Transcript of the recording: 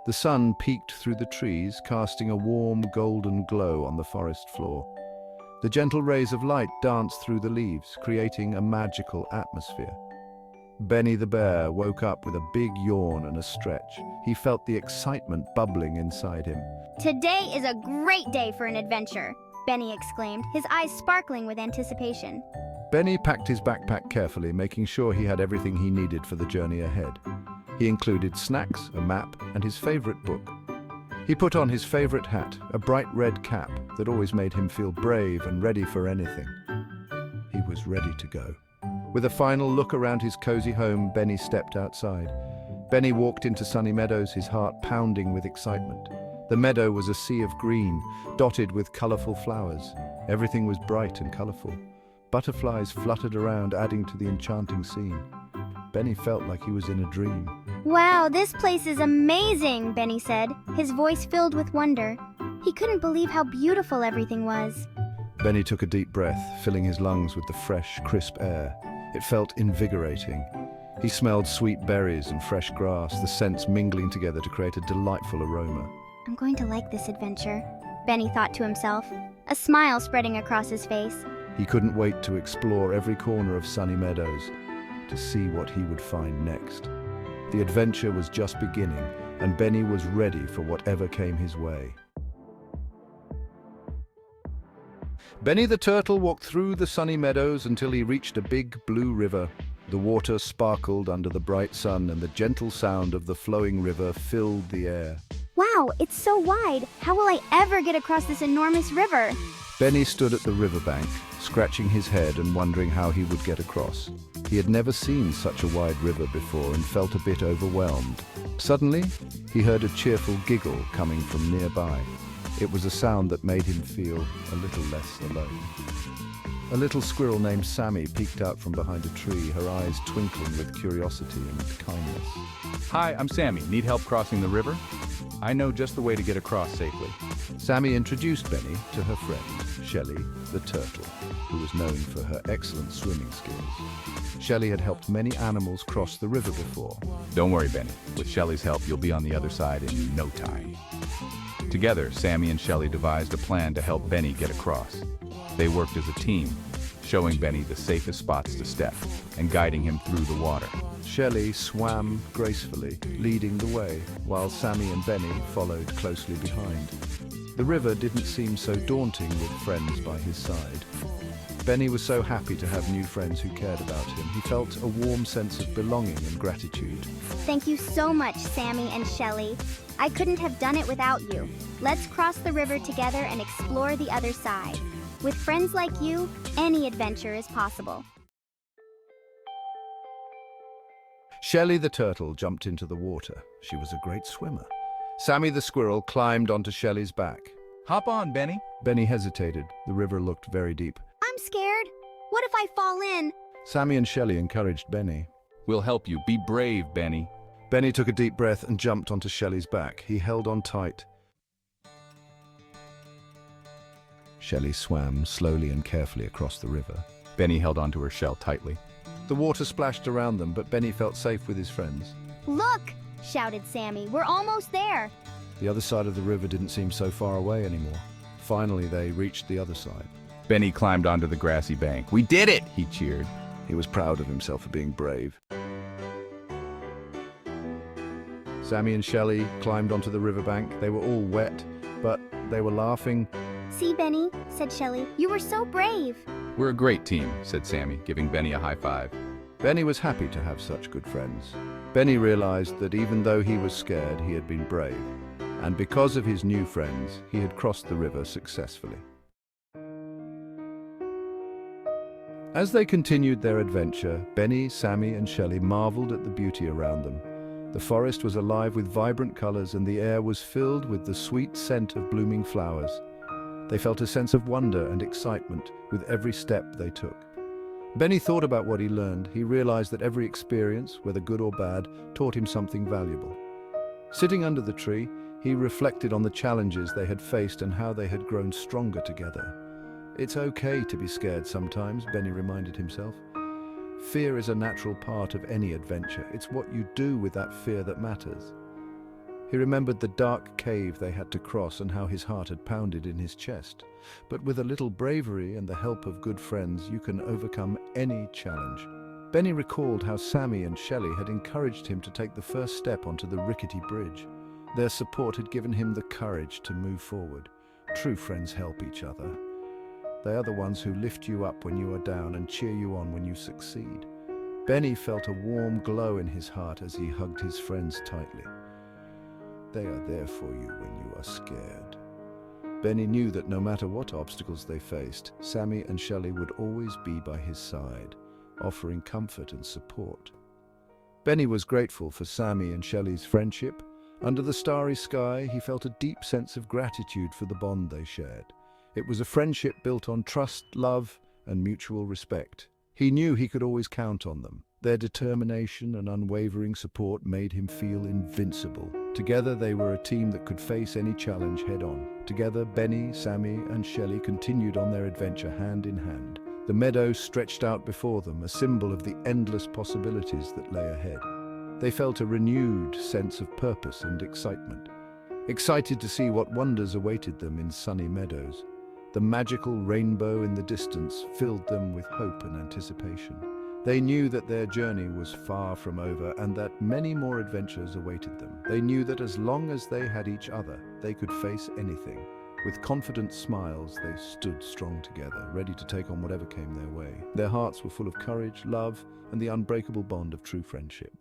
The sun peeked through the trees, casting a warm golden glow on the forest floor. The gentle rays of light danced through the leaves, creating a magical atmosphere. Benny the bear woke up with a big yawn and a stretch. He felt the excitement bubbling inside him. Today is a great day for an adventure, Benny exclaimed, his eyes sparkling with anticipation. Benny packed his backpack carefully, making sure he had everything he needed for the journey ahead. He included snacks, a map, and his favorite book. He put on his favorite hat, a bright red cap that always made him feel brave and ready for anything. He was ready to go. With a final look around his cozy home, Benny stepped outside. Benny walked into Sunny Meadows, his heart pounding with excitement. The meadow was a sea of green, dotted with colorful flowers. Everything was bright and colorful. Butterflies fluttered around, adding to the enchanting scene. Benny felt like he was in a dream. Wow, this place is amazing, Benny said, his voice filled with wonder. He couldn't believe how beautiful everything was. Benny took a deep breath, filling his lungs with the fresh, crisp air. It felt invigorating. He smelled sweet berries and fresh grass, the scents mingling together to create a delightful aroma. I'm going to like this adventure, Benny thought to himself, a smile spreading across his face. He couldn't wait to explore every corner of Sunny Meadows to see what he would find next. The adventure was just beginning, and Benny was ready for whatever came his way. Benny the Turtle walked through the Sunny Meadows until he reached a big blue river. The water sparkled under the bright sun, and the gentle sound of the flowing river filled the air. Wow, it's so wide. How will I ever get across this enormous river? Benny stood at the riverbank, scratching his head and wondering how he would get across. He had never seen such a wide river before and felt a bit overwhelmed. Suddenly, he heard a cheerful giggle coming from nearby. It was a sound that made him feel a little less alone. A little squirrel named Sammy peeked out from behind a tree, her eyes twinkling with curiosity and kindness. Hi, I'm Sammy. Need help crossing the river? I know just the way to get across safely. Sammy introduced Benny to her friend, Shelley the Turtle, who was known for her excellent swimming skills. Shelley had helped many animals cross the river before. Don't worry, Benny. With Shelley's help, you'll be on the other side in no time. Together, Sammy and Shelley devised a plan to help Benny get across. They worked as a team, showing Benny the safest spots to step and guiding him through the water. Shelley swam gracefully, leading the way, while Sammy and Benny followed closely behind. The river didn't seem so daunting with friends by his side. Benny was so happy to have new friends who cared about him. He felt a warm sense of belonging and gratitude. Thank you so much, Sammy and Shelley. I couldn't have done it without you. Let's cross the river together and explore the other side. With friends like you, any adventure is possible. Shelley the Turtle jumped into the water. She was a great swimmer. Sammy the Squirrel climbed onto Shelley's back. Hop on, Benny. Benny hesitated. The river looked very deep. I'm scared. What if I fall in? Sammy and Shelley encouraged Benny. We'll help you. Be brave, Benny. Benny took a deep breath and jumped onto Shelley's back. He held on tight. Shelley swam slowly and carefully across the river. Benny held onto her shell tightly. The water splashed around them, but Benny felt safe with his friends. Look, shouted Sammy. We're almost there. The other side of the river didn't seem so far away anymore. Finally, they reached the other side. Benny climbed onto the grassy bank. We did it, he cheered. He was proud of himself for being brave. Sammy and Shelley climbed onto the riverbank. They were all wet, but they were laughing. See, Benny, said Shelley, you were so brave. We're a great team, said Sammy, giving Benny a high five. Benny was happy to have such good friends. Benny realized that even though he was scared, he had been brave. And because of his new friends, he had crossed the river successfully. As they continued their adventure, Benny, Sammy, and Shelley marveled at the beauty around them. The forest was alive with vibrant colors, and the air was filled with the sweet scent of blooming flowers. They felt a sense of wonder and excitement with every step they took. Benny thought about what he learned. He realized that every experience, whether good or bad, taught him something valuable. Sitting under the tree, he reflected on the challenges they had faced and how they had grown stronger together. It's okay to be scared sometimes, Benny reminded himself. Fear is a natural part of any adventure. It's what you do with that fear that matters. He remembered the dark cave they had to cross and how his heart had pounded in his chest. But with a little bravery and the help of good friends, you can overcome any challenge. Benny recalled how Sammy and Shelley had encouraged him to take the first step onto the rickety bridge. Their support had given him the courage to move forward. True friends help each other. They are the ones who lift you up when you are down and cheer you on when you succeed. Benny felt a warm glow in his heart as he hugged his friends tightly. They are there for you when you are scared. Benny knew that no matter what obstacles they faced, Sammy and Shelley would always be by his side, offering comfort and support. Benny was grateful for Sammy and Shelley's friendship. Under the starry sky, he felt a deep sense of gratitude for the bond they shared. It was a friendship built on trust, love, and mutual respect. He knew he could always count on them. Their determination and unwavering support made him feel invincible. Together, they were a team that could face any challenge head-on. Together, Benny, Sammy, and Shelley continued on their adventure hand in hand. The meadow stretched out before them, a symbol of the endless possibilities that lay ahead. They felt a renewed sense of purpose and excitement, excited to see what wonders awaited them in sunny meadows. The magical rainbow in the distance filled them with hope and anticipation. They knew that their journey was far from over and that many more adventures awaited them. They knew that as long as they had each other, they could face anything. With confident smiles, they stood strong together, ready to take on whatever came their way. Their hearts were full of courage, love, and the unbreakable bond of true friendship.